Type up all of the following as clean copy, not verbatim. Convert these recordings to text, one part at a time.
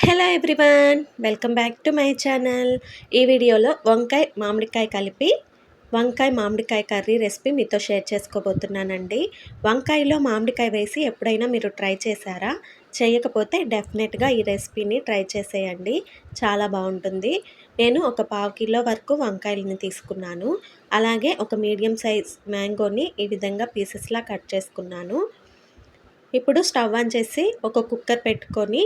Hello everyone, welcome back to my channel. ఈ వీడియోలో వంకాయ మామిడికాయ కలిపి వంకాయ మామిడికాయ కర్రీ రెసిపీ మీతో షేర్ చేసుకోబోతున్నానండి. వంకాయలో మామిడికాయ వేసి ఎప్పుడైనా మీరు ట్రై చేశారా? చేయకపోతే డెఫినెట్గా ఈ రెసిపీని ట్రై చేసేయండి, చాలా బాగుంటుంది. నేను ఒక 1/2 కిలో వరకు వంకాయలని తీసుకున్నాను. అలాగే ఒక మీడియం సైజ్ మ్యాంగోని ఈ విధంగా పీసెస్లా కట్ చేసుకున్నాను. ఇప్పుడు స్టవ్ ఆన్ చేసి ఒక కుక్కర్ పెట్టుకొని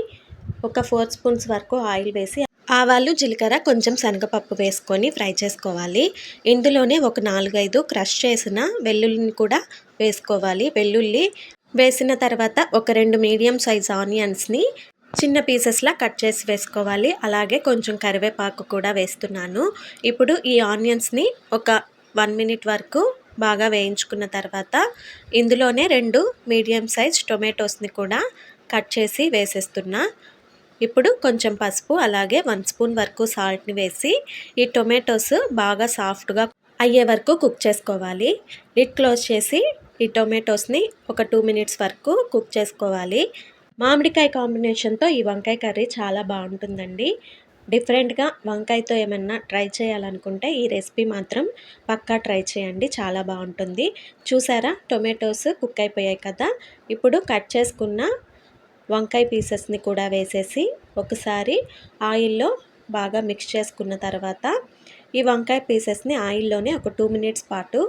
ఒక 4 స్పూన్స్ వరకు ఆయిల్ వేసి ఆవాలు, జీలకర్ర, కొంచెం శనగపప్పు వేసుకొని ఫ్రై చేసుకోవాలి. ఇందులోనే ఒక 4-5 క్రష్ చేసిన వెల్లుల్లిని కూడా వేసుకోవాలి. వెల్లుల్లి వేసిన తర్వాత ఒక 2 మీడియం సైజ్ ఆనియన్స్ని చిన్న పీసెస్లా కట్ చేసి వేసుకోవాలి. అలాగే కొంచెం కరివేపాకు కూడా వేస్తున్నాను. ఇప్పుడు ఈ ఆనియన్స్ని ఒక 1 మినిట్ వరకు బాగా వేయించుకున్న తర్వాత ఇందులోనే 2 మీడియం సైజ్ టొమాటోస్ని కూడా కట్ చేసి వేసేస్తున్నా. ఇప్పుడు కొంచెం పసుపు, అలాగే 1 స్పూన్ వరకు సాల్ట్ని వేసి ఈ టొమాటోస్ బాగా సాఫ్ట్గా అయ్యే వరకు కుక్ చేసుకోవాలి. లిడ్ క్లోజ్ చేసి ఈ టొమాటోస్ని ఒక 2 మినిట్స్ వరకు కుక్ చేసుకోవాలి. మామిడికాయ కాంబినేషన్తో ఈ వంకాయ కర్రీ చాలా బాగుంటుందండి. డిఫరెంట్గా వంకాయతో ఏమన్నా ట్రై చేయాలనుకుంటే ఈ రెసిపీ మాత్రం పక్కా ట్రై చేయండి, చాలా బాగుంటుంది. చూసారా, టొమాటోస్ కుక్ అయిపోయాయి కదా. ఇప్పుడు కట్ చేసుకున్న వంకాయ పీసెస్ని కూడా వేసేసి ఒకసారి ఆయిల్లో బాగా మిక్స్ చేసుకున్న తర్వాత ఈ వంకాయ పీసెస్ని ఆయిల్లోనే ఒక 2 మినిట్స్ పాటు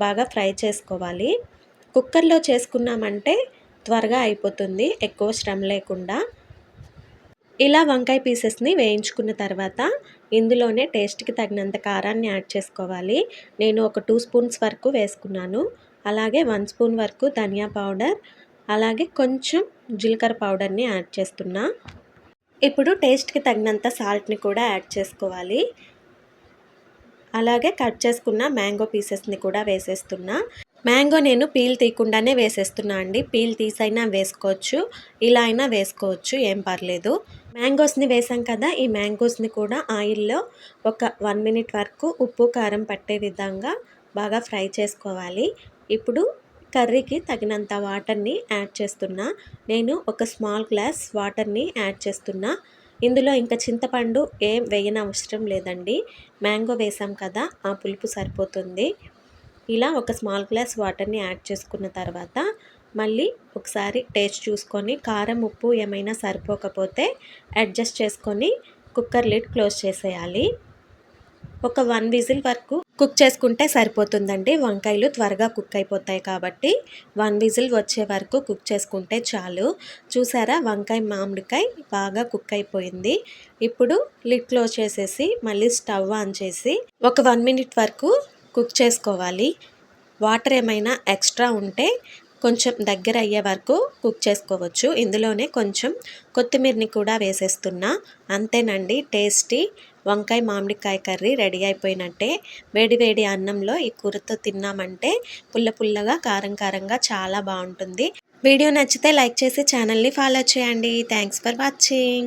బాగా ఫ్రై చేసుకోవాలి. కుక్కర్లో చేసుకున్నామంటే త్వరగా అయిపోతుంది, ఎక్కువ శ్రమ లేకుండా. ఇలా వంకాయ పీసెస్ని వేయించుకున్న తర్వాత ఇందులోనే టేస్ట్కి తగినంత కారాన్ని యాడ్ చేసుకోవాలి. నేను ఒక 2 స్పూన్స్ వరకు వేసుకున్నాను. అలాగే 1 స్పూన్ వరకు ధనియా పౌడర్, అలాగే కొంచెం జీలకర్ర పౌడర్ని యాడ్ చేస్తున్నా. ఇప్పుడు టేస్ట్కి తగినంత సాల్ట్ని కూడా యాడ్ చేసుకోవాలి. అలాగే కట్ చేసుకున్న మ్యాంగో పీసెస్ని కూడా వేసేస్తున్నా. మ్యాంగో నేను పీల్ తీయకుండానే వేసేస్తున్నా అండి. పీల్ తీసైనా వేసుకోవచ్చు, ఇలా అయినా వేసుకోవచ్చు, ఏం పర్లేదు. మ్యాంగోస్ని వేసాం కదా, ఈ మ్యాంగోస్ని కూడా ఆయిల్లో ఒక 1 మినిట్ వరకు ఉప్పు, కారం పట్టే విధంగా బాగా ఫ్రై చేసుకోవాలి. ఇప్పుడు కర్రీకి తగినంత వాటర్ని యాడ్ చేస్తున్నా. నేను ఒక స్మాల్ గ్లాస్ వాటర్ని యాడ్ చేస్తున్నా. ఇందులో ఇంకా చింతపండు ఏం వేయనవసరం లేదండి, మ్యాంగో వేసాం కదా, ఆ పులుపు సరిపోతుంది. ఇలా ఒక స్మాల్ గ్లాస్ వాటర్ని యాడ్ చేసుకున్న తర్వాత మళ్ళీ ఒకసారి టేస్ట్ చూసుకొని కారం, ఉప్పు ఏమైనా సరిపోకపోతే అడ్జస్ట్ చేసుకొని కుక్కర్ లిడ్ క్లోజ్ చేసేయాలి. ఒక 1 విజిల్ వరకు కుక్ చేసుకుంటే సరిపోతుందండి. వంకాయలు త్వరగా కుక్ అయిపోతాయి కాబట్టి 1 విజిల్ వచ్చే వరకు కుక్ చేసుకుంటే చాలు. చూసారా, వంకాయ మామిడికాయ బాగా కుక్ అయిపోయింది. ఇప్పుడు లిడ్ క్లోజ్ చేసేసి మళ్ళీ స్టవ్ ఆన్ చేసి ఒక 1 మినిట్ వరకు కుక్ చేసుకోవాలి. వాటర్ ఏమైనా ఎక్స్ట్రా ఉంటే కొంచెం దగ్గర అయ్యే వరకు కుక్ చేసుకోవచ్చు. ఇందులోనే కొంచెం కొత్తిమీరని కూడా వేసేస్తున్నా. అంతేనండి, టేస్టీ వంకాయ మామిడికాయ కర్రీ రెడీ అయిపోయినట్టే. వేడి వేడి అన్నంలో ఈ కూరతో తిన్నామంటే పుల్ల పుల్లగా, కారం కారంగా చాలా బాగుంటుంది. వీడియో నచ్చితే లైక్ చేసి ఛానల్ని ఫాలో చేయండి. Thanks for watching.